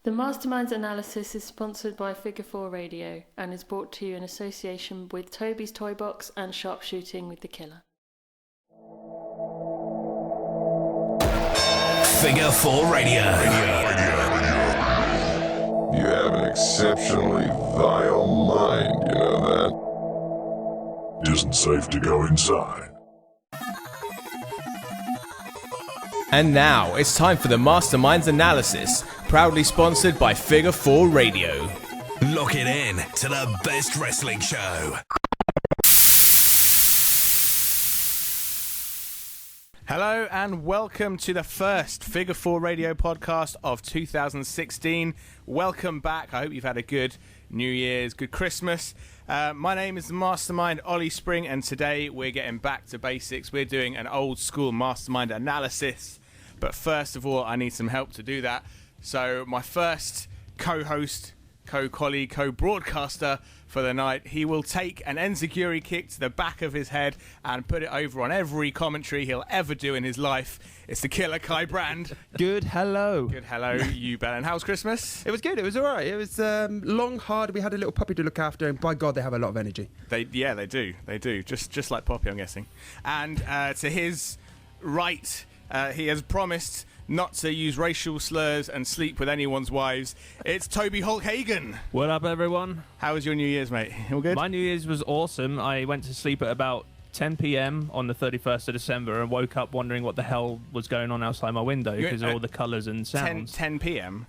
The Mastermind's analysis is sponsored by Figure 4 Radio and is brought to you in association with Toby's Toy Box and Sharpshooting with the Killer. Figure 4 Radio. You have an exceptionally vile mind, you know that? Isn't safe to go inside. And now it's time for the Mastermind's analysis, proudly sponsored by Figure 4 Radio. Lock it in to the best wrestling show. Hello and welcome to the first Figure 4 Radio podcast of 2016. Welcome back. I hope you've had a good New Year's, good Christmas. My name is the Mastermind, Ollie Spring, and today we're getting back to basics. We're doing an old school Mastermind analysis. But first of all, I need some help to do that. So my first co-host, co-colleague, co-broadcaster for the night, he will take an enziguri kick to the back of his head and put it over on every commentary he'll ever do in his life. It's the Killer Kai Brand. Good hello. Good hello, you Ben. And how's Christmas? It was good. It was all right. It was long, hard. We had a little puppy to look after, and by God, they have a lot of energy. They do. They do. Just like Poppy, I'm guessing. And to his right, he has promised not to use racial slurs and sleep with anyone's wives. It's Toby Hulk Hagen. What up, everyone? How was your New Year's, mate? All good? My New Year's was awesome. I went to sleep at about 10 p.m. on the 31st of December and woke up wondering what the hell was going on outside my window because of all the colours and sounds. 10 p.m.?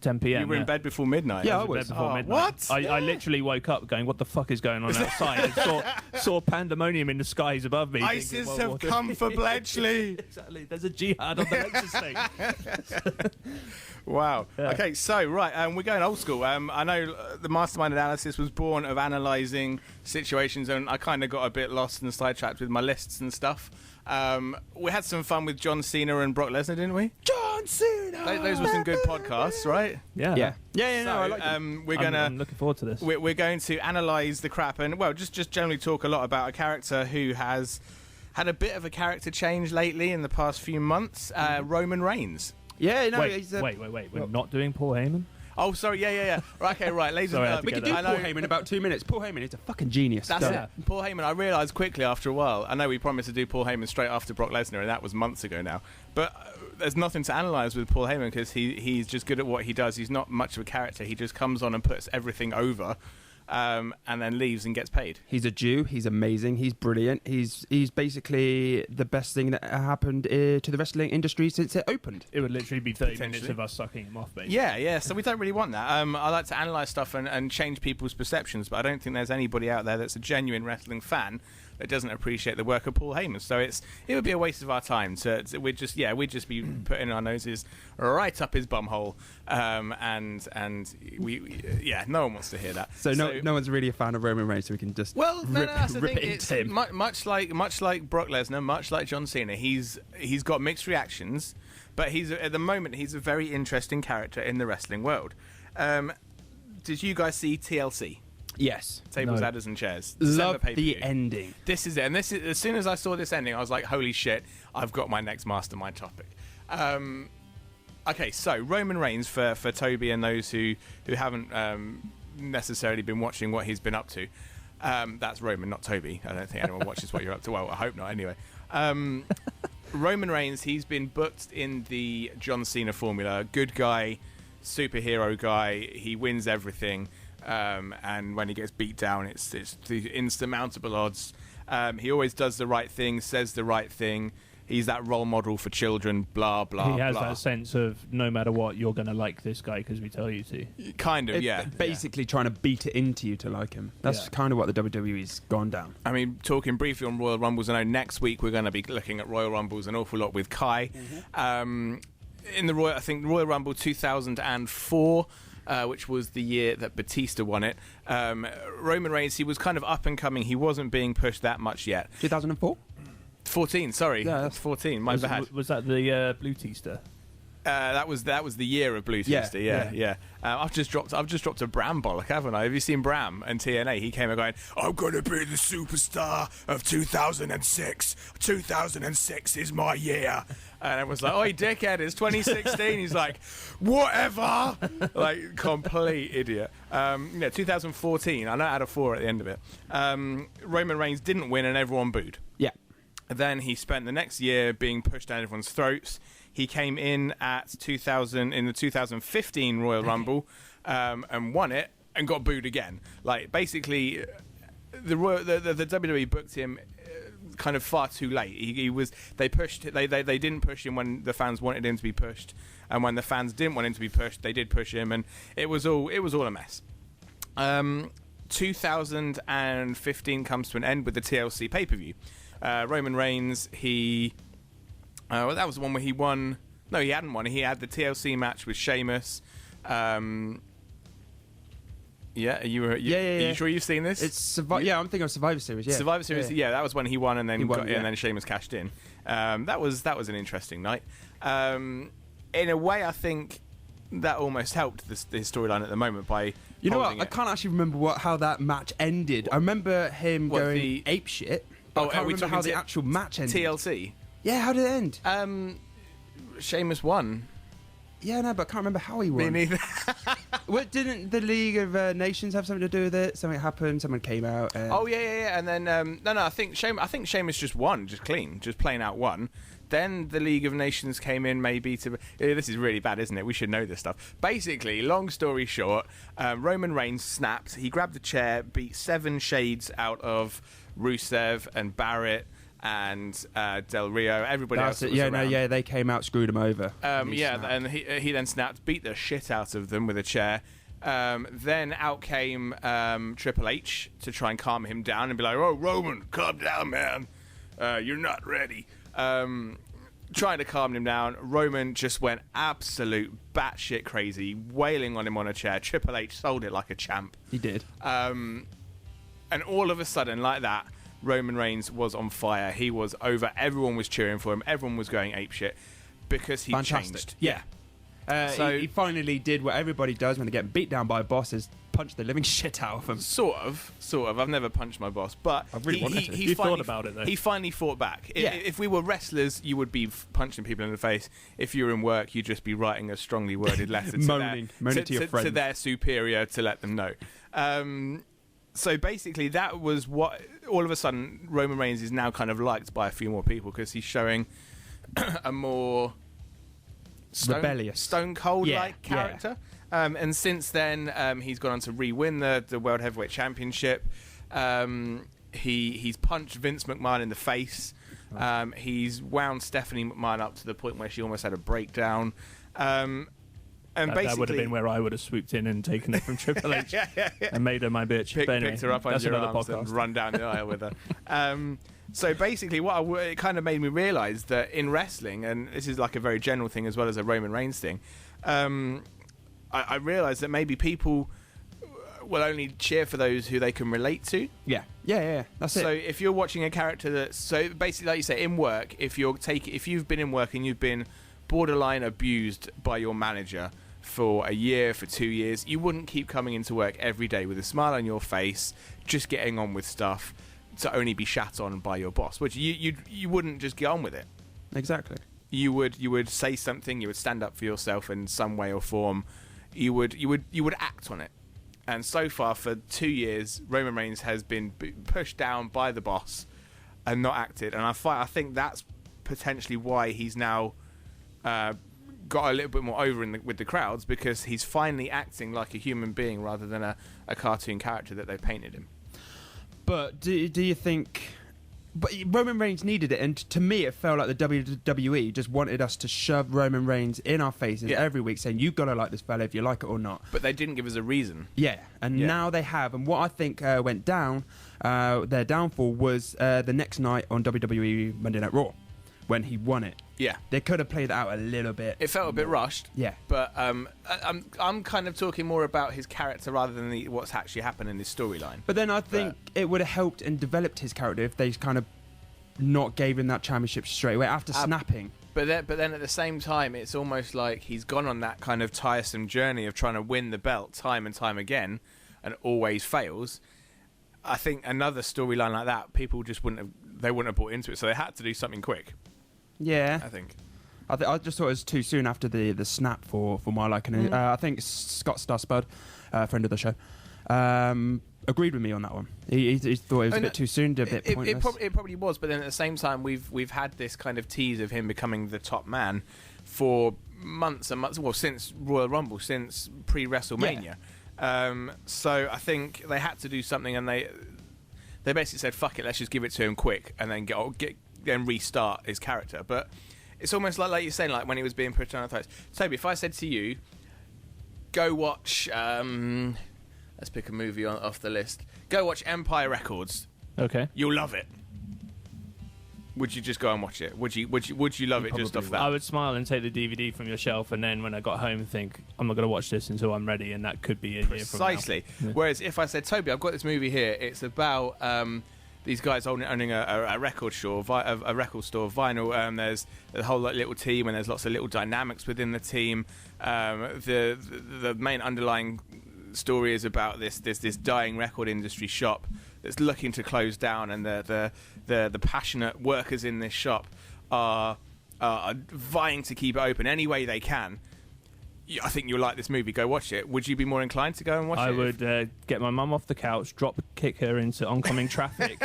10 p.m. You were in bed before midnight? Yeah, I was. was. Before midnight. What? I literally woke up going, what the fuck is going on outside? And saw pandemonium in the skies above me. ISIS thinking, have come for Bletchley. Exactly. There's a jihad on the Lexus thing. Wow. Yeah. Okay, so, right, we're going old school. I know the Mastermind analysis was born of analysing situations, and I kind of got a bit lost and sidetracked with my lists and stuff. We had some fun with John Cena and Brock Lesnar, didn't we? John Cena. Those were some good podcasts, right? Yeah. No, I like them. I'm looking forward to this. We're going to analyse the crap and, well, just generally talk a lot about a character who has had a bit of a character change lately in the past few months, Roman Reigns. Yeah, no. Wait. We're not doing Paul Heyman? Oh, sorry, yeah. Right, okay, right, ladies and We could do Paul Heyman in about 2 minutes. Paul Heyman is a fucking genius. That's it. Paul Heyman, I realised quickly after a while, I know we promised to do Paul Heyman straight after Brock Lesnar, and that was months ago now, but there's nothing to analyse with Paul Heyman because he's just good at what he does. He's not much of a character. He just comes on and puts everything over and then leaves and gets paid. He's a Jew. He's amazing. He's brilliant. He's basically the best thing that happened to the wrestling industry since it opened. It would literally be 30 minutes of us sucking him off, basically. Yeah, so we don't really want that. I like to analyse stuff and change people's perceptions, but I don't think there's anybody out there that's a genuine wrestling fan that doesn't appreciate the work of Paul Heyman. So it would be a waste of our time. We'd just be putting our noses right up his bumhole, and no one wants to hear that. So no one's really a fan of Roman Reigns, so we can just that's the rip thing. it It's into him. much like Brock Lesnar, much like John Cena. He's got mixed reactions, but at the moment he's a very interesting character in the wrestling world. Did you guys see TLC? Yes. Tables, ladders, and chairs. Love December the ending. This is it. And as soon as I saw this ending, I was like, holy shit, I've got my next Mastermind topic. Okay, so Roman Reigns, for Toby and those who haven't necessarily been watching what he's been up to. That's Roman, not Toby. I don't think anyone watches what you're up to. Well, I hope not anyway. Roman Reigns, he's been booked in the John Cena formula. Good guy, superhero guy. He wins everything. And when he gets beat down, it's the insurmountable odds. He always does the right thing, says the right thing. He's that role model for children, blah, blah, He has blah. that sense of no matter what, you're going to like this guy because we tell you to. Kind of, yeah. Basically trying to beat it into you to like him. That's kind of what the WWE's gone down. I mean, talking briefly on Royal Rumbles, I know next week we're going to be looking at Royal Rumbles an awful lot with Kai. Mm-hmm. In the Royal Rumble 2004... which was the year that Batista won it. Roman Reigns, he was kind of up and coming. He wasn't being pushed that much yet. 2004? 14, sorry. Yeah, that's 14, my bad. Was that the Blue Teaster? That was the year of Blue Twister. Yeah. I've just dropped a Bram bollock, haven't I? Have you seen Bram and TNA? He came out going, "I'm gonna be the superstar of 2006. 2006 is my year." And everyone's like, "Oi, dickhead! It's 2016." He's like, "Whatever!" Like complete idiot. 2014. I know it had a 4 at the end of it. Roman Reigns didn't win, and everyone booed. Yeah. Then he spent the next year being pushed down everyone's throats. He came in in the 2015 Royal Rumble and won it and got booed again. Like basically, the WWE booked him kind of far too late. They didn't push him when the fans wanted him to be pushed, and when the fans didn't want him to be pushed, they did push him, and it was all a mess. 2015 comes to an end with the TLC pay-per-view. Roman Reigns, that was the one where he won. No, he hadn't won. He had the TLC match with Sheamus. Are you sure you've seen this? It's I'm thinking of Survivor Series. Yeah, Survivor Series. Yeah, that was when he won, and then and then Sheamus cashed in. That was an interesting night. In a way, I think that almost helped the storyline at the moment by. You know what? I can't actually remember how that match ended. I remember him going apeshit. I can't remember how the actual match ended. TLC. Yeah, how did it end? Sheamus won. Yeah, no, but I can't remember how he won. Me neither. Didn't the League of Nations have something to do with it? Something happened. Someone came out. Oh yeah. And then I think Sheamus just won, just clean, just plain out won. Then the League of Nations came in, maybe to. This is really bad, isn't it? We should know this stuff. Basically, long story short, Roman Reigns snapped. He grabbed a chair, beat 7 shades out of Rusev and Barrett and Del Rio. Everybody else. They came out, screwed him over. And he then snapped, beat the shit out of them with a chair. Then out came Triple H to try and calm him down and be like, "Oh, Roman, calm down, man. You're not ready." Trying to calm him down. Roman just went absolute batshit crazy, wailing on him on a chair. Triple H sold it like a champ. He did. And all of a sudden, like that, Roman Reigns was on fire. He was over. Everyone was cheering for him. Everyone was going apeshit because he changed. Yeah. So he finally did what everybody does when they get beat down by bosses: punch the living shit out of them. Sort of. I've never punched my boss, but I really wanted to. You thought about it, though. He finally fought back. Yeah. If we were wrestlers, you would be punching people in the face. If you were in work, you'd just be writing a strongly worded letter moaning to your friends, to their superior to let them know. So basically, that was what. All of a sudden, Roman Reigns is now kind of liked by a few more people because he's showing a more rebellious, stone cold like character. And since then, he's gone on to re-win the World Heavyweight Championship. He's punched Vince McMahon in the face. He's wound Stephanie McMahon up to the point where she almost had a breakdown. And that would have been where I would have swooped in and taken it from Triple H and made her my bitch. Picked her up on your arms and run down the aisle with her. So basically, it kind of made me realise that in wrestling, and this is like a very general thing as well as a Roman Reigns thing, I realised that maybe people will only cheer for those who they can relate to. Yeah. That's it. So if you're watching a character so basically, like you say, in work, if you've been in work and you've been borderline abused by your manager for a year, for 2 years, you wouldn't keep coming into work every day with a smile on your face, just getting on with stuff to only be shat on by your boss, which you wouldn't just get on with it. Exactly. You would say something, you would stand up for yourself in some way or form, you would act on it. And so far, for 2 years, Roman Reigns has been pushed down by the boss and not acted. And I think that's potentially why he's now got a little bit more over with the crowds, because he's finally acting like a human being rather than a cartoon character that they painted him. But do you think... But Roman Reigns needed it, and to me it felt like the WWE just wanted us to shove Roman Reigns in our faces every week, saying, you've got to like this fella if you like it or not. But they didn't give us a reason. Yeah, and now they have. And what I think went down, their downfall was the next night on WWE Monday Night Raw, when he won it. Yeah. They could have played it out a little bit. It felt a bit rushed. Yeah. But I'm kind of talking more about his character rather than what's actually happened in his storyline. But then I think it would have helped and developed his character if they kind of not gave him that championship straight away after snapping. But then at the same time, it's almost like he's gone on that kind of tiresome journey of trying to win the belt time and time again, and always fails. I think another storyline like that, people just wouldn't have bought into it, so they had to do something quick. Yeah, I think. I just thought it was too soon after the snap for my liking. I think Scott Starspud, friend of the show, agreed with me on that one. He thought it was a bit too soon, a bit pointless. It probably was, but then at the same time, we've had this kind of tease of him becoming the top man for months and months. Well, since Royal Rumble, since pre-WrestleMania. Yeah. So I think they had to do something, and they basically said, "Fuck it, let's just give it to him quick, and then then restart his character." But it's almost like you're saying, like when he was being put on the throats. Toby, if I said to you, "Go watch," let's pick a movie off the list. Go watch Empire Records. Okay. You'll love it. Would you just go and watch it? Would you love it just off that? I would smile and take the DVD from your shelf, and then when I got home, think I'm not going to watch this until I'm ready, and that could be a year from now. Precisely. Yeah. Whereas if I said, Toby, I've got this movie here. It's about these guys owning a record store, a record store, vinyl. There's a whole little team, and there's lots of little dynamics within the team. The main underlying story is about this dying record industry shop that's looking to close down, and the passionate workers in this shop are vying to keep it open any way they can. I think you'll like this movie. Go watch it. Would you be more inclined to go and watch it? I would get my mum off the couch, kick her into oncoming traffic,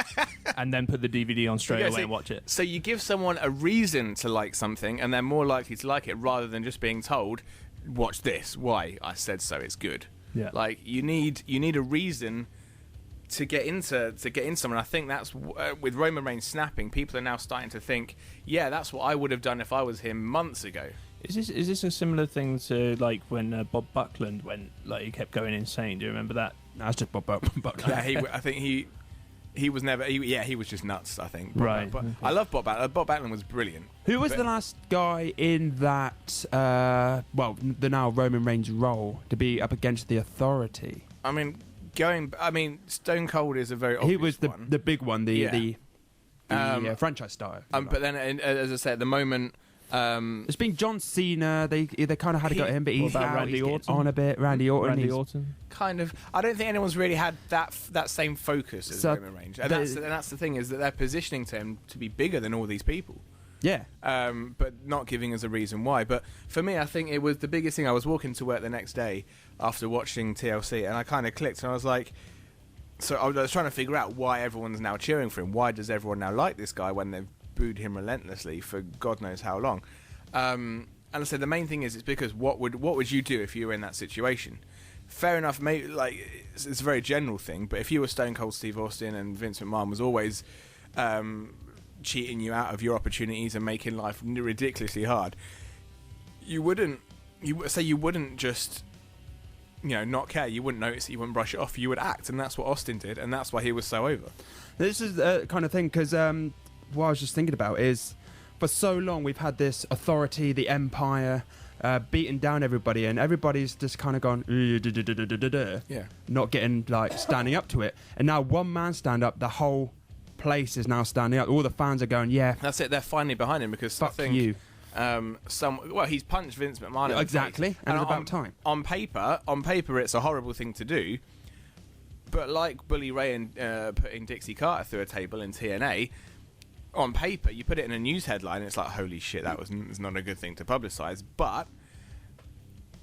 and then put the DVD on straight away and watch it. So you give someone a reason to like something, and they're more likely to like it, rather than just being told, "Watch this." Why? I said so. It's good. Yeah. Like you need a reason to get into someone. I think that's with Roman Reigns snapping. People are now starting to think, yeah, that's what I would have done if I was him months ago. Is this a similar thing to like when Bob Buckland went, like he kept going insane? Do you remember that? No, it's just Bob Buckland. Yeah, I think he was never. He was just nuts. I think. Right. But I love Bob Backlund. Bob Backlund was brilliant. Who was the last guy in that? The now Roman Reigns role to be up against the Authority? I mean, Stone Cold is a very obvious He was the one. big one, the franchise star. But then, as I said, at the moment. There's been John Cena. They kind of had to go at him, but he's about out. Randy He's Orton? on a bit. Randy Orton. Kind of. I don't think anyone's really had that same focus as Roman Reigns, and that's the thing, is that they're positioning him to be bigger than all these people. Yeah. But not giving us a reason why. But for me, I think it was the biggest thing. I was walking to work the next day after watching TLC, and I kind of clicked, and I was like, so I was trying to figure out why everyone's now cheering for him. Why does everyone now like this guy when they've booed him relentlessly for God knows how long? And I said the main thing is, it's because what would you do if you were in that situation? Fair enough, maybe, like it's a very general thing, but if you were Stone Cold Steve Austin and Vince McMahon was always cheating you out of your opportunities and making life ridiculously hard, you wouldn't just not care. You wouldn't notice it, you wouldn't brush it off, you would act, and that's what Austin did, and that's why he was so over. This is the kind of thing, because what I was just thinking about is, for so long we've had this Authority, the Empire, beating down everybody, and everybody's just kind of gone, yeah, not getting standing up to it. And now one man stand up, the whole place is now standing up. All the fans are going, yeah, that's it. They're finally behind him, because fuck I think you. He's punched Vince McMahon. Exactly, and it's about time. On paper, it's a horrible thing to do. But like Bully Ray and putting Dixie Carter through a table in TNA, on paper, you put it in a news headline, and it's like, holy shit, it's not a good thing to publicise. But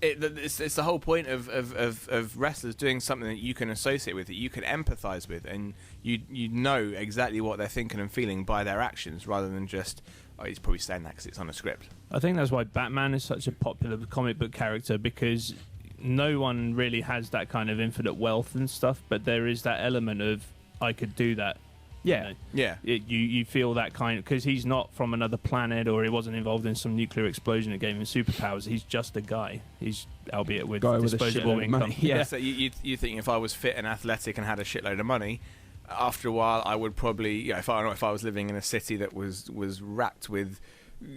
it's the whole point of wrestlers doing something that you can associate with, that you can empathise with, and you know exactly what they're thinking and feeling by their actions, rather than just, he's probably saying that because it's on a script. I think that's why Batman is such a popular comic book character, because no one really has that kind of infinite wealth and stuff, but there is that element of, I could do that. Yeah, yeah. You feel that kind of, because he's not from another planet, or he wasn't involved in some nuclear explosion that gave him superpowers. He's just a guy. He's, albeit with disposable income. Money. Yeah. So you think if I was fit and athletic and had a shitload of money, after a while I would probably, if I was living in a city that was racked with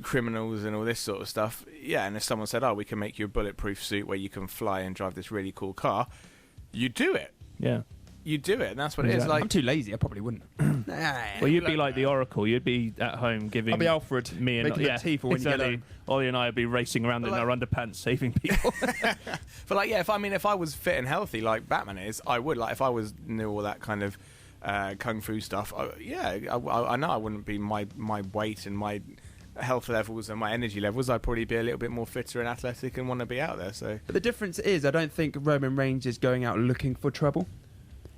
criminals and all this sort of stuff, and if someone said, we can make you a bulletproof suit where you can fly and drive this really cool car, you'd do it. Yeah. you do it, and that's what it is. Like, I'm too lazy. I probably wouldn't. Well, you'd be like the Oracle. You'd be at home giving. I'll be Alfred. Me and making the tea for when you get home. Ollie and I would be racing around in our underpants, saving people. But like, yeah, if I was fit and healthy like Batman is, I would. Like, if I knew all that kind of kung fu stuff, I know I wouldn't be my weight and my health levels and my energy levels. I'd probably be a little bit more fitter and athletic and want to be out there. So, but the difference is, I don't think Roman Reigns is going out looking for trouble.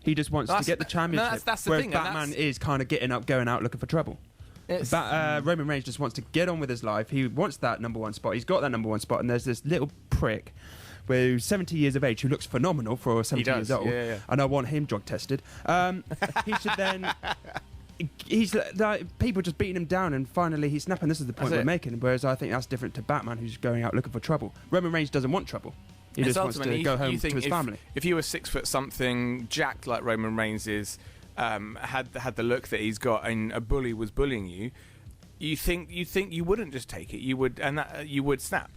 He just wants to get the championship. No, that's the whereas thing, Batman is kind of going out looking for trouble. Roman Reigns just wants to get on with his life. He wants that number one spot. He's got that number one spot, and there's this little prick who's 70 years of age who looks phenomenal for 70 years old. Yeah. And I want him drug tested. He should then. He's like, people just beating him down, and finally he's snapping. This is the point we're making. Whereas I think that's different to Batman, who's going out looking for trouble. Roman Reigns doesn't want trouble. He just wants to go home to his family. If you were 6 foot something, jacked like Roman Reigns is, had the look that he's got, and a bully was bullying you, you think you wouldn't just take it. You would, and that you would snap.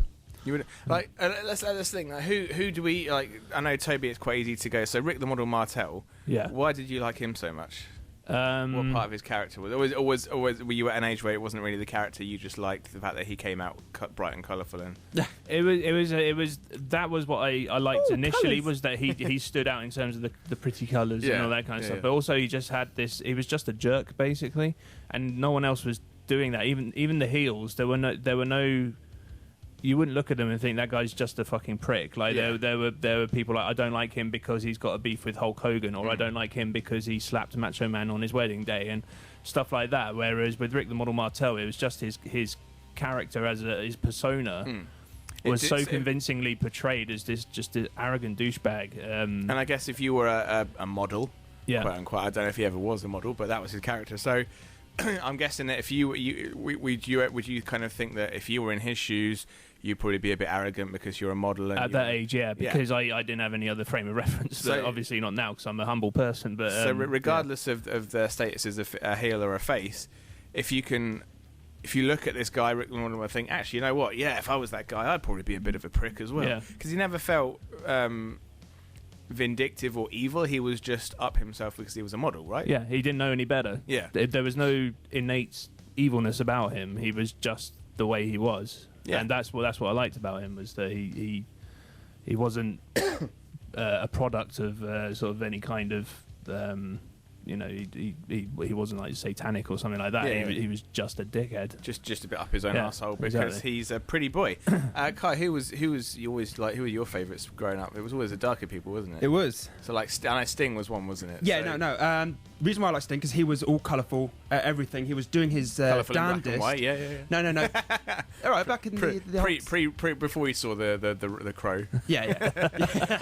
You would like. Let's think. Like, who do we like? I know Toby. It's quite easy to go. So Rick the Model Martel. Yeah. Why did you like him so much? What part of his character was? Always were you at an age where it wasn't really the character, you just liked the fact that he came out bright and colourful, and it was that was what I liked initially, was that he stood out in terms of the pretty colours and all that kind of stuff. But also he just had this. He was just a jerk basically, and no one else was doing that. Even the heels, there were no. You wouldn't look at them and think that guy's just a fucking prick. Like there were people like, I don't like him because he's got a beef with Hulk Hogan, or I don't like him because he slapped Macho Man on his wedding day and stuff like that. Whereas with Rick the Model Martel, it was just his character as his persona was so convincingly portrayed as this just an arrogant douchebag. And I guess if you were a model, quote yeah, unquote, I don't know if he ever was a model, but that was his character. So I'm guessing that if would you kind of think that if you were in his shoes, you'd probably be a bit arrogant because you're a model. And at that age, because I didn't have any other frame of reference. So, obviously not now, because I'm a humble person. But so regardless of their status as a heel or a face, if you look at this guy, Rick Lawler, and think, actually, you know what? Yeah, if I was that guy, I'd probably be a bit of a prick as well. Because he never felt vindictive or evil. He was just up himself because he was a model, right? Yeah, he didn't know any better. Yeah, there was no innate evilness about him. He was just the way he was. Yeah, and that's what I liked about him, was that he wasn't a product of sort of any kind of he wasn't like satanic or something like that. He was just a dickhead, just a bit up his own asshole because he's a pretty boy. Kai, who were your favourites growing up? It was always the darker people, wasn't it? It was. So like, I know Sting was one, wasn't it? Yeah, no. Reason why I like Sting because he was all colourful, everything. He was doing his colourful damnedest. In black and white. No. All right, back in the before he saw the crow. Yeah.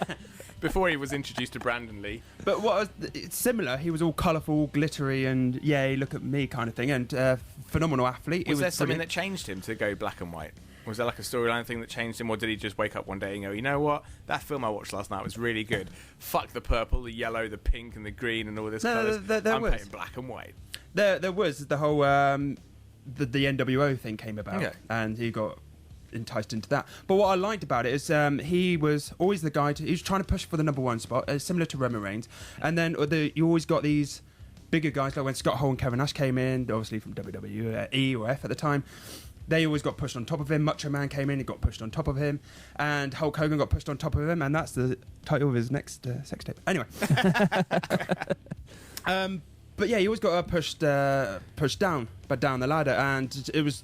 Before he was introduced to Brandon Lee. But it's similar. He was all colourful, glittery, and look at me kind of thing. And phenomenal athlete. Was there something that changed him to go black and white? Was there like a storyline thing that changed him, or did he just wake up one day and go, you know what, that film I watched last night was really good. Fuck the purple, the yellow, the pink, and the green, and all this colours. I'm playing black and white. There was the whole the NWO thing came about, and he got enticed into that. But what I liked about it is he was always the guy. He was trying to push for the number one spot, similar to Roman Reigns. And then you always got these bigger guys, like when Scott Hall and Kevin Nash came in, obviously from WWE or F at the time. They always got pushed on top of him. Macho Man came in, he got pushed on top of him, and Hulk Hogan got pushed on top of him, and that's the title of his next sex tape. Anyway, but yeah, he always got pushed down the ladder, and it was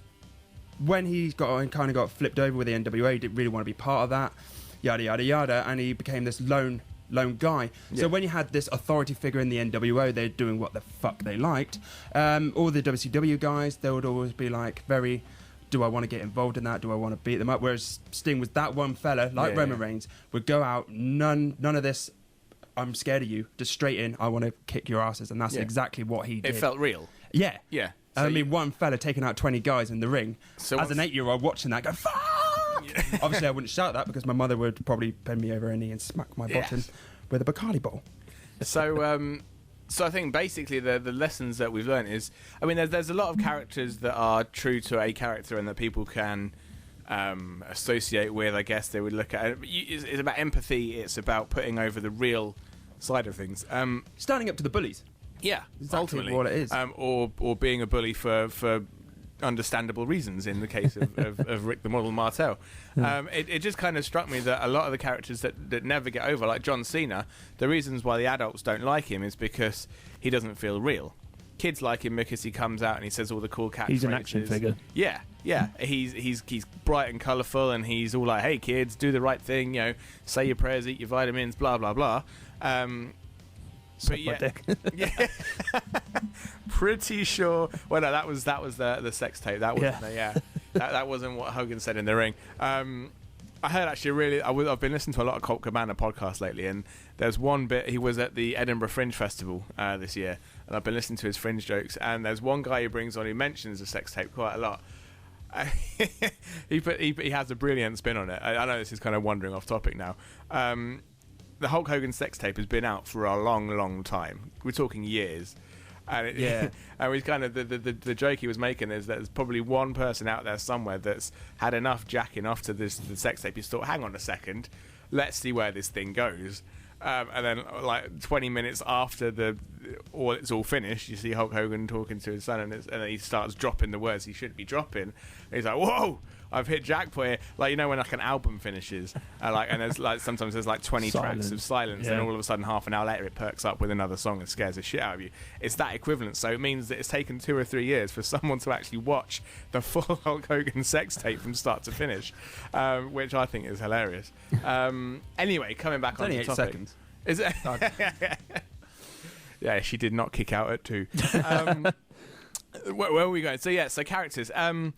when he got flipped over with the NWA. He didn't really want to be part of that, yada yada yada, and he became this lone guy. So when you had this authority figure in the NWO, they're doing what the fuck they liked. All the WCW guys, they would always be like, do I want to get involved in that? Do I want to beat them up? Whereas Sting was that one fella, like Roman Reigns, would go out, none of this, I'm scared of you, just straight in, I want to kick your asses. And that's exactly what he did. It felt real. Yeah. Yeah. So I mean, one fella taking out 20 guys in the ring. So as an 8-year-old watching that, go, fuck! Obviously, I wouldn't shout that because my mother would probably bend me over her knee and smack my bottom with a Bacardi bottle. So I think basically the lessons that we've learned is, I mean, there's a lot of characters that are true to a character and that people can associate with. I guess they would look at it. It's about empathy. It's about putting over the real side of things. Standing up to the bullies. Yeah, Exactly ultimately. what it is. Or being a bully for understandable reasons in the case of Rick the Model Martel. It just kind of struck me that a lot of the characters that never get over, like John Cena, the reasons why the adults don't like him is because he doesn't feel real. Kids like him because he comes out and he says all the cool catchphrases. He's an action figure. Yeah. He's bright and colourful, and he's all like, "Hey kids, do the right thing. You know, say your prayers, eat your vitamins, blah blah blah." But yeah, yeah. Pretty sure. Well, no, that was the sex tape. That wasn't that wasn't what Hogan said in the ring. I heard actually I've been listening to a lot of Colt Cabana podcasts lately, and there's one bit he was at the Edinburgh Fringe Festival this year, and I've been listening to his Fringe jokes, and there's one guy he brings on who mentions the sex tape quite a lot. He has a brilliant spin on it. I know this is kind of wandering off topic now. The Hulk Hogan sex tape has been out for a long, long time. We're talking years. And and we kind of the joke he was making is that there's probably one person out there somewhere that's had enough jacking off to the sex tape. You thought, hang on a second, let's see where this thing goes. And then, like 20 minutes after it's all finished, you see Hulk Hogan talking to his son, and then he starts dropping the words he shouldn't be dropping. And he's like, "Whoa, I've hit jackpot here!" Like, you know, when like an album finishes, and there's like sometimes there's like 20 tracks of silence, and all of a sudden half an hour later it perks up with another song and scares the shit out of you. It's that equivalent. So it means that it's taken 2 or 3 years for someone to actually watch the full Hulk Hogan sex tape from start to finish, which I think is hilarious. Anyway, coming back on the topic. 8 seconds. Is it? Yeah, she did not kick out at 2. Where are we going? So characters. And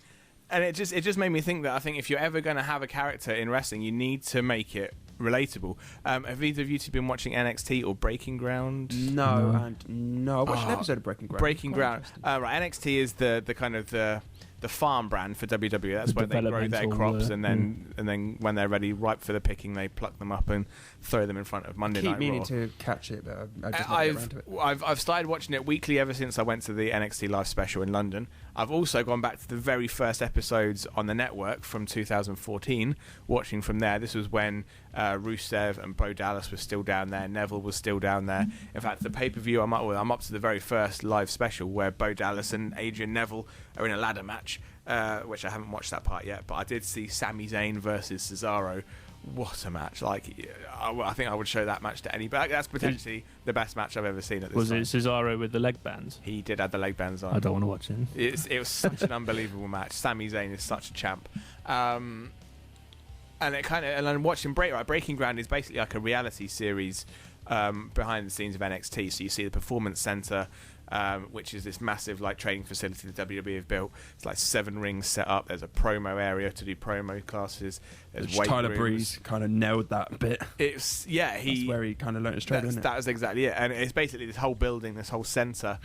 it just made me think that I think if you're ever going to have a character in wrestling, you need to make it relatable. Have either of you two been watching NXT or Breaking Ground? No. I watched an episode of Breaking Ground. Breaking Ground. Right, NXT is the kind of the farm brand for WWE. That's where they grow their crops, and then when they're ready, ripe for the picking, they pluck them up and throw them in front of Monday Night Raw. Keep meaning to catch it, but I just never get around to it. I've started watching it weekly ever since I went to the NXT Live special in London. I've also gone back to the very first episodes on the network from 2014, watching from there. This was when Rusev and Bo Dallas were still down there, Neville was still down there. In fact, the pay-per-view I'm up to the very first live special where Bo Dallas and Adrian Neville are in a ladder match, which I haven't watched that part yet, but I did see Sami Zayn versus Cesaro. What a match. Like, I think I would show that match to anybody. That's potentially the best match I've ever seen at this time. Was it Cesaro with the leg bands? He did have the leg bands on. I don't want to watch it. It was such an unbelievable match. Sami Zayn is such a champ. And I'm watching Breaking Ground is basically like a reality series behind the scenes of NXT. So you see the Performance Center, which is this massive like training facility the WWE have built. It's like 7 rings set up. There's a promo area to do promo classes. There's weight Tyler rooms. Breeze kind of nailed that bit. That's where he kind of learned his trade, isn't it? That was exactly it. And it's basically this whole building, this whole center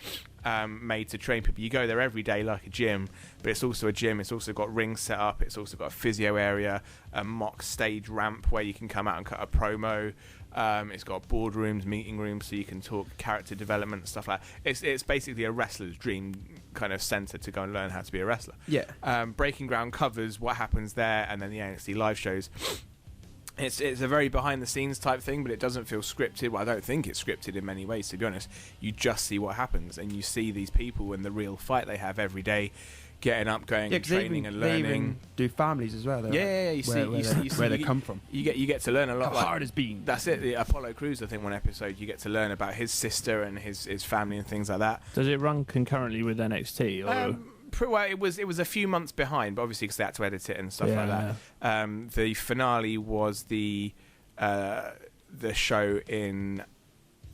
made to train people. You go there every day like a gym, but it's also a gym. It's also got rings set up. It's also got a physio area, a mock stage ramp where you can come out and cut a promo. It's got boardrooms, meeting rooms, so you can talk character development and stuff like that. It's basically a wrestler's dream kind of centre to go and learn how to be a wrestler. Yeah. Breaking Ground covers what happens there, and then the NXT live shows. It's a very behind-the-scenes type thing, but it doesn't feel scripted. Well, I don't think it's scripted in many ways, to be honest. You just see what happens, and you see these people and the real fight they have every day, getting up, going and training and learning. They even do families as well. You see where they come from. You get to learn a lot. How hard it's been. That's it. The Apollo Crews, I think, one episode you get to learn about his sister and his family and things like that. Does it run concurrently with NXT? Or? Well, it was a few months behind, but obviously because they had to edit it and stuff like that. The finale was the show in.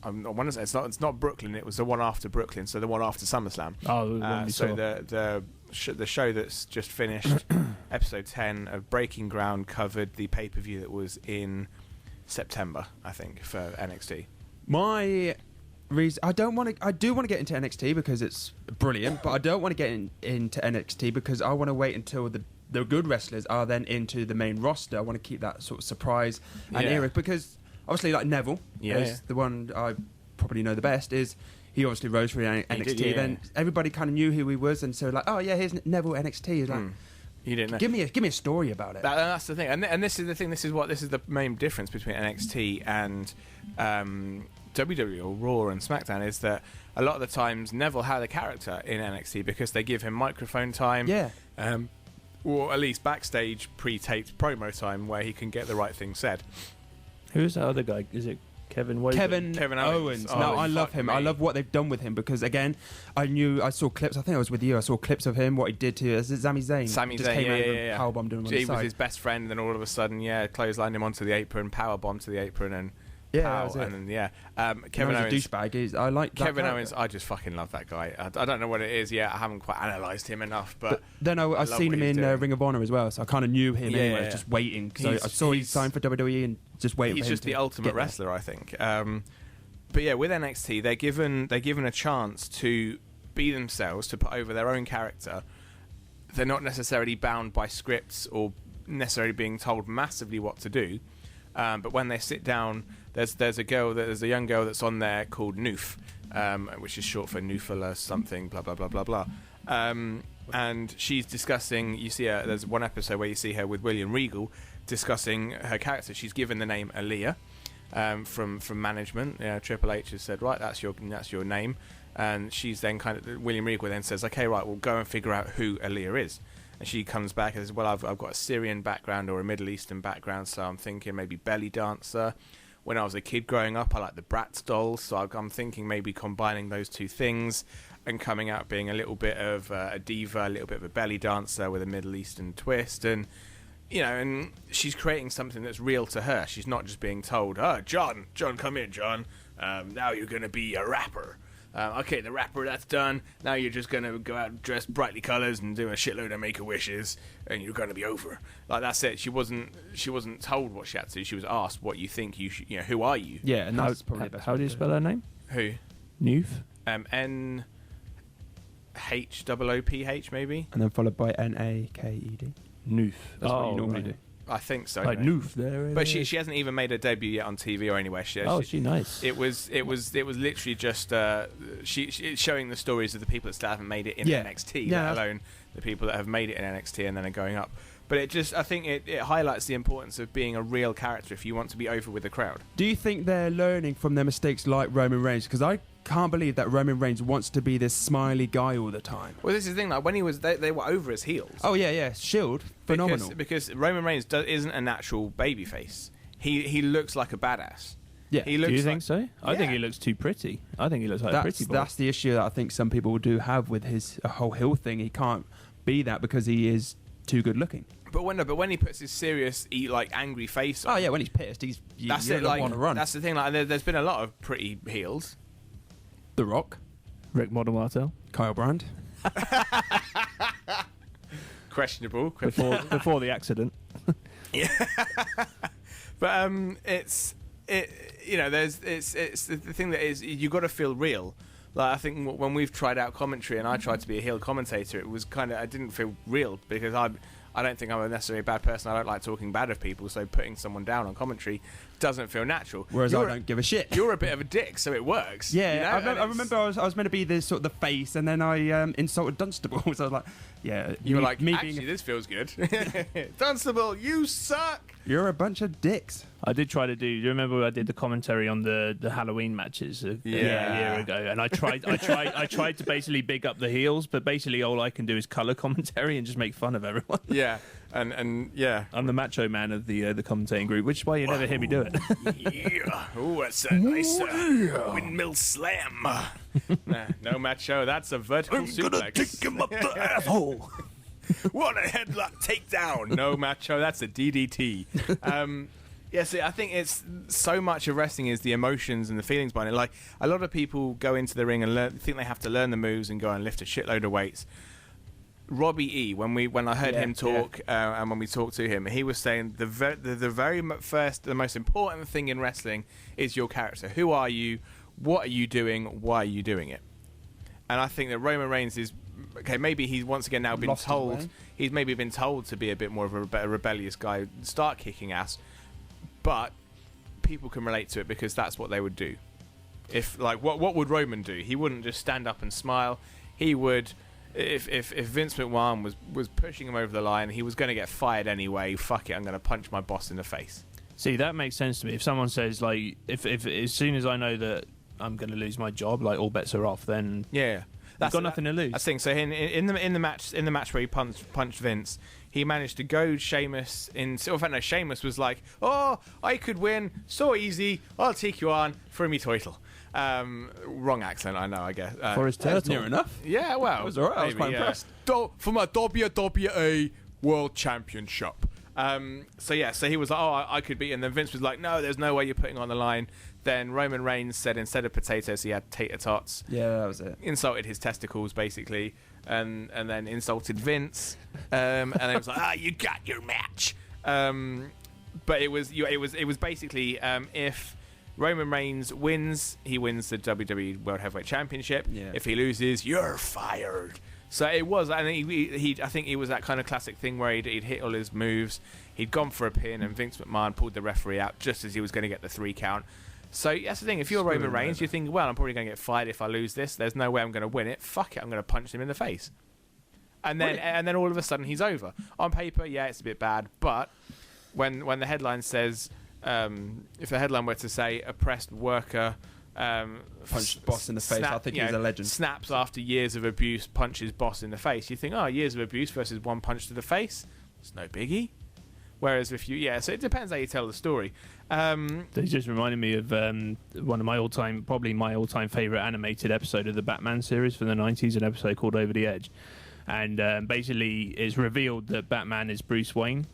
I want to say it's not Brooklyn. It was the one after Brooklyn, so the one after SummerSlam. The show that's just finished, episode 10 of Breaking Ground, covered the pay-per-view that was in September, I think, for NXT. My reason, I do want to get into NXT because it's brilliant, but I don't want to get into NXT because I want to wait until the good wrestlers are then into the main roster. I want to keep that sort of surprise and era, because obviously like Neville is the one I probably know the best. He obviously rose through NXT. Then everybody kind of knew who he was, and so like, oh yeah, here's Neville NXT. He's like, you didn't know. Give me a story about it. That's the thing, and this is the thing. This is the main difference between NXT and WWE or Raw and SmackDown is that a lot of the times Neville had a character in NXT because they give him microphone time. Yeah. Or at least backstage pre-taped promo time where he can get the right thing said. Who's that other guy? Is it Kevin Wogan? Kevin Owens. Oh, No, I love him. me. I love what they've done with him because, again, I saw clips. I think I was with you. I saw clips of him, what he did to is it Sami Zayn. Sami Just Zayn, came yeah, over yeah, and yeah. powerbombed him on the He was side. his best friend, and then all of a sudden, clotheslined him onto the apron, powerbomb to the apron, and Yeah, pow, that was it. and then, Kevin Owens. He's a douchebag. I like that Kevin character. Owens, I just fucking love that guy. I don't know what it is yet. I haven't quite analysed him enough, but then I've love seen what him he's in doing. Ring of Honor as well, so I kind of knew him anyway. Yeah. Just waiting because I saw he he's- signed for WWE and just waiting. he's for him just to the ultimate get there. wrestler, I think. But yeah, with NXT, they're given a chance to be themselves, to put over their own character. They're not necessarily bound by scripts or necessarily being told massively what to do. But when they sit down, there's a young girl that's on there called Noof, which is short for Noofala something, blah blah blah blah blah. And she's discussing. You see her. There's one episode where you see her with William Regal discussing her character. She's given the name Aaliyah from management. Triple H has said, right, that's your name. And she's then William Regal then says, okay, right, we'll go and figure out who Aaliyah is. And she comes back and says, well, I've got a Syrian background or a Middle Eastern background, so I'm thinking maybe belly dancer. When I was a kid growing up, I liked the Bratz dolls, so I'm thinking maybe combining those two things and coming out being a little bit of a diva, a little bit of a belly dancer with a Middle Eastern twist. And, and she's creating something that's real to her. She's not just being told, oh, John, come in, John. Now you're going to be a rapper. Okay, the rapper, that's done. Now you're just going to go out and dress brightly colours and do a shitload of Make-A-Wishes, and you're going to be over. Like, that's it. She wasn't told what she had to do. She was asked, what you think you should, who are you? Yeah, and that's probably the best. How do you spell her name? Who? Noof? NHOOPH, maybe? And then followed by NAKED. Noof. That's what you normally do. I think so. Like anyway. Noof there. But she hasn't even made her debut yet on TV or anywhere. She nice. It was literally just it's showing the stories of the people that still haven't made it in NXT, let alone the people that have made it in NXT and then are going up. But I think it highlights the importance of being a real character if you want to be over with the crowd. Do you think they're learning from their mistakes like Roman Reigns? Because I can't believe that Roman Reigns wants to be this smiley guy all the time. Well, this is the thing. Like when he was, they were over his heels. Oh yeah, Shield, phenomenal. Because Roman Reigns isn't a natural babyface. He looks like a badass. Yeah. He looks do you like, think so? I think he looks too pretty. I think he looks like a pretty boy. That's the issue that I think some people do have with his whole heel thing. He can't be that because he is too good looking. But when he puts his serious, angry face on, Oh yeah, when he's pissed, you that's don't it. Like want to run. that's the thing. Like there's been a lot of pretty heels. The Rock, Rick Model Martel. Kyle Brand. Questionable. Before the accident. Yeah. But it's the thing that is you got to feel real. Like I think when we've tried out commentary and I tried to be a heel commentator, it was I didn't feel real because I don't think I'm necessarily a bad person. I don't like talking bad of people, so putting someone down on commentary doesn't feel natural. Whereas I don't give a shit. You're a bit of a dick, so it works. Yeah, you know? I remember I was meant to be the sort of the face, and then I insulted Dunstable. So I was like, yeah. You were like, me actually, being this feels good. Dunstable, you suck. you're a bunch of dicks. I did try to do. You remember I did the commentary on the Halloween matches a year ago, and I tried to basically big up the heels, but basically all I can do is color commentary and just make fun of everyone. Yeah, and yeah. I'm the macho man of the commentating group, which is why you never hear me do it. Yeah. Oh, that's a nice windmill slam. Nah, no macho. That's a vertical suplex. Gonna kick him up the asshole. What a headlock takedown. No macho. That's a DDT. Yeah, see, I think it's so much of wrestling is the emotions and the feelings behind it. Like a lot of people go into the ring and think they have to learn the moves and go and lift a shitload of weights. Robbie E, when I heard him talk and when we talked to him, he was saying the most important thing in wrestling is your character. Who are you? What are you doing? Why are you doing it? And I think that Roman Reigns is okay. Maybe he's once again now been told. He's maybe been told to be a bit more of a rebellious guy, start kicking ass. But people can relate to it because that's what they would do. If what would Roman do? He wouldn't just stand up and smile. He would. If Vince McMahon was pushing him over the line, he was going to get fired anyway. Fuck it, I'm going to punch my boss in the face. See, that makes sense to me. If someone says like, if as soon as I know that I'm going to lose my job, like all bets are off, then you've got nothing to lose. That's the thing. So in the match where he punched Vince, he managed to goad Sheamus in. In fact, no, Sheamus was like, "Oh, I could win so easy. I'll take you on for me title." Wrong accent, I know. I guess for his turtle. Near enough. Yeah, well, That was alright. I was quite impressed. For my WWE World Championship. So he was like, "Oh, I could beat," and then Vince was like, "No, there's no way you're putting on the line." Then Roman Reigns said instead of potatoes, he had tater tots. Yeah, that was it. Insulted his testicles, basically, and then insulted Vince, and then it was like, you got your match." But it was basically if Roman Reigns wins, he wins the WWE World Heavyweight Championship. Yeah. If he loses, you're fired. So it was, and I think it was that kind of classic thing where he'd hit all his moves, he'd gone for a pin, and Vince McMahon pulled the referee out just as he was going to get the 3 count. So that's the thing. If you're Roman Reigns, you think, well, I'm probably going to get fired if I lose this. There's no way I'm going to win it. Fuck it, I'm going to punch him in the face. And then all of a sudden he's over. On paper, yeah, it's a bit bad, but when the headline says, if the headline were to say oppressed worker Punched boss in the face. I think he's a legend. Snaps after years of abuse, punches boss in the face. You think, years of abuse versus one punch to the face, it's no biggie. Whereas if so it depends how you tell the story. They just reminded me of one of my probably my all-time favourite animated episode of the Batman series from the 90s, an episode called Over the Edge. And basically it's revealed that Batman is Bruce Wayne.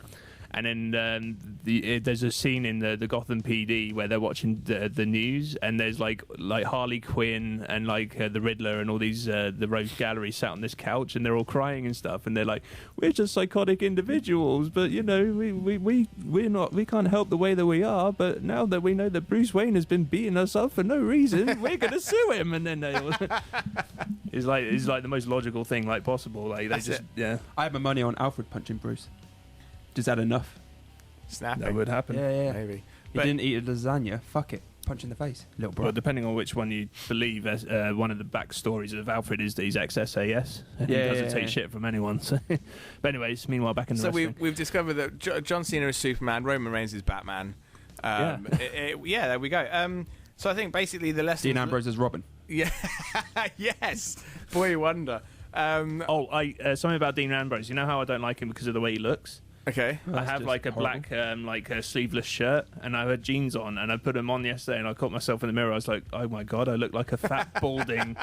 And then there's a scene in the Gotham PD where they're watching the news, and there's like Harley Quinn and the Riddler and all these the Rogues Gallery sat on this couch, and they're all crying and stuff, and they're like, "We're just psychotic individuals, but we can't help the way that we are. But now that we know that Bruce Wayne has been beating us up for no reason, we're gonna sue him." And then it's like the most logical thing possible. Like they just I have my money on Alfred punching Bruce. Is that enough? Snapping. That would happen. Yeah. Maybe. He didn't eat a lasagna. Fuck it. Punch in the face. Little bro. Well, depending on which one you believe, one of the backstories of Alfred is that he's ex-SAS. And he doesn't take shit from anyone. So. But anyways, meanwhile, back in the wrestling. we've discovered that John Cena is Superman, Roman Reigns is Batman. There we go. So I think basically the lesson... Dean Ambrose is Robin. Yeah. Yes. Boy wonder. Something about Dean Ambrose. You know how I don't like him because of the way he looks? Okay. I have a black sleeveless shirt, and I had jeans on, and I put them on yesterday, and I caught myself in the mirror. I was like, oh my god, I look like a fat balding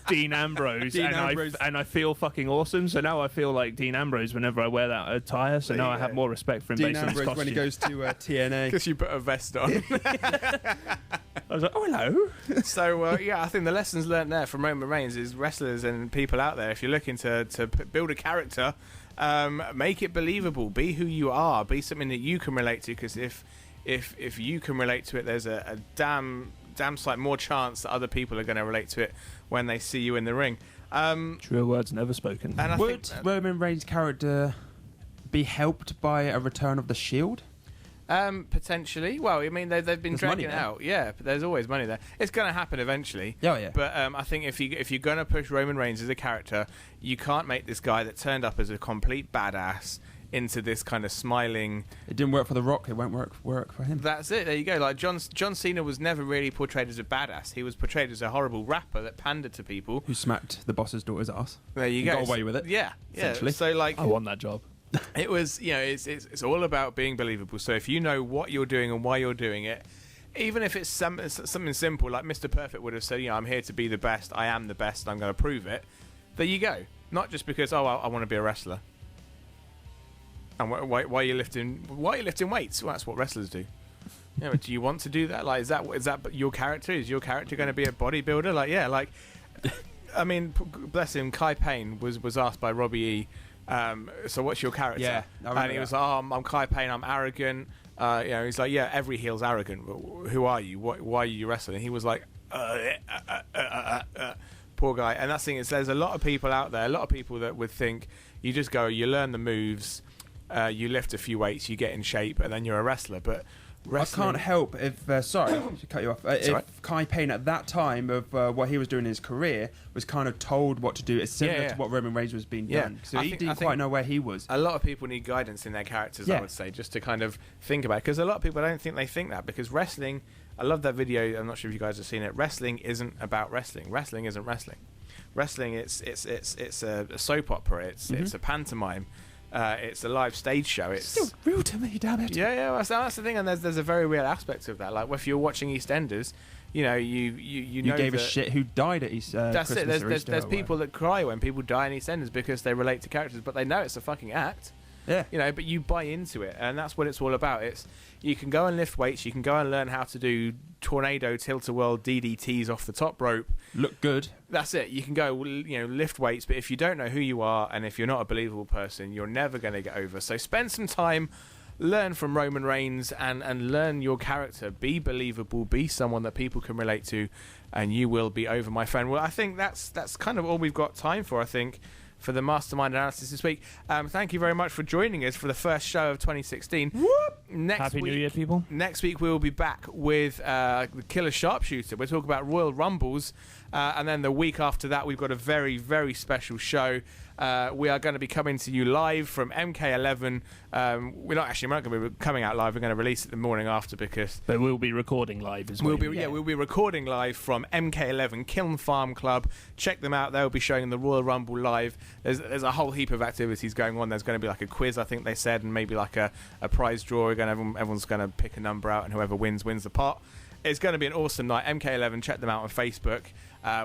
Dean Ambrose, and I feel fucking awesome. So now I feel like Dean Ambrose whenever I wear that attire. So now I have more respect for him Dean based on his Ambrose costume. when he goes to TNA because you put a vest on. I was like, oh hello. So I think the lessons learned there from Roman Reigns is wrestlers and people out there, if you're looking to build a character, make it believable. Be who you are. Be something that you can relate to. Because if you can relate to it, there's a damn sight more chance that other people are going to relate to it when they see you in the ring. True words never spoken. And Would Roman Reigns' character be helped by a return of the Shield? Potentially. Well, I mean, they've been dragging it out. Yeah, but there's always money there. It's going to happen eventually. Oh, yeah. But I think if you're going to push Roman Reigns as a character, you can't make this guy that turned up as a complete badass into this kind of smiling... It didn't work for The Rock. It won't work for him. That's it. There you go. Like John Cena was never really portrayed as a badass. He was portrayed as a horrible rapper that pandered to people. Who smacked the boss's daughter's ass. There you go. Got away with it. Yeah. Essentially. So I want that job. It was, it's all about being believable. So if you know what you're doing and why you're doing it, even if it's something simple, like Mr. Perfect would have said, I'm here to be the best, I am the best, I'm going to prove it. There you go. Not just because, I want to be a wrestler. And why are you lifting weights? Well, that's what wrestlers do. Yeah, but do you want to do that? Like, is that your character? Is your character going to be a bodybuilder? I mean, bless him. Kai Payne was asked by Robbie E. So what's your character? Yeah, and he was like, I'm Kai Payne, I'm arrogant. He's like, yeah, every heel's arrogant. Who are you? Why are you wrestling? And he was like, poor guy. And that's the thing is, there's a lot of people out there, a lot of people that would think you just go, you learn the moves, you lift a few weights, you get in shape, and then you're a wrestler. But wrestling. I can't help if sorry to cut you off. If right. Kai Payne at that time of what he was doing in his career was kind of told what to do, it's similar to what Roman Reigns was being done. So he didn't quite know where he was. A lot of people need guidance in their characters, I would say, just to kind of think about it. Because a lot of people don't think they think that. Because wrestling, I love that video. I'm not sure if you guys have seen it. Wrestling isn't about wrestling. Wrestling isn't wrestling. Wrestling, it's a soap opera. It's a pantomime. It's a live stage show. It's still real to me, damn it. Yeah. That's the thing, and there's a very real aspect of that. Like if you're watching EastEnders, you know, you know gave a shit who died at Easter. That's Christmas it. There's people that cry when people die in EastEnders because they relate to characters, but they know it's a fucking act. Yeah. You know, but you buy into it, and that's what it's all about. You can go and lift weights, you can go and learn how to do tornado, tilt-a-whirl, DDTs off the top rope. Look good. That's it. You can go, lift weights, but if you don't know who you are, and if you're not a believable person, you're never going to get over. So spend some time, learn from Roman Reigns, and learn your character. Be believable, be someone that people can relate to, and you will be over, my friend. Well, I think that's kind of all we've got time for, I think, for the Mastermind analysis this week. Thank you very much for joining us for the first show of 2016. Whoop! Happy New Year, people. Next week we will be back with the Killer Sharpshooter. We'll talk about Royal Rumbles. And then the week after that, we've got a very, very special show. We are going to be coming to you live from MK11. We're not going to be coming out live. We're going to release it the morning after because... But we'll be recording live as well. We'll be recording live from MK11 Kiln Farm Club. Check them out. They'll be showing the Royal Rumble live. There's a whole heap of activities going on. There's going to be like a quiz, I think they said, and maybe like a prize draw. Everyone's going to pick a number out, and whoever wins the pot. It's going to be an awesome night. MK11, check them out on Facebook.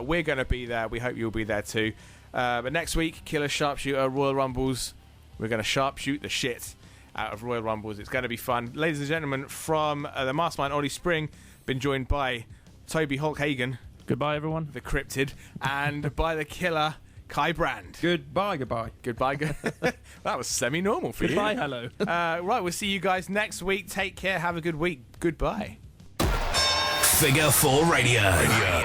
We're going to be there. We hope you'll be there too. But next week, Killer Sharpshooter, Royal Rumbles. We're going to sharpshoot the shit out of Royal Rumbles. It's going to be fun. Ladies and gentlemen, from the Mastermind, Ollie Spring, been joined by Toby Hulk Hagen. Goodbye, everyone. The Cryptid. And by the Killer, Kai Brand. Goodbye. That was semi-normal for Goodbye, you. hello. Right, we'll see you guys next week. Take care. Have a good week. Goodbye. Figure 4 Radio.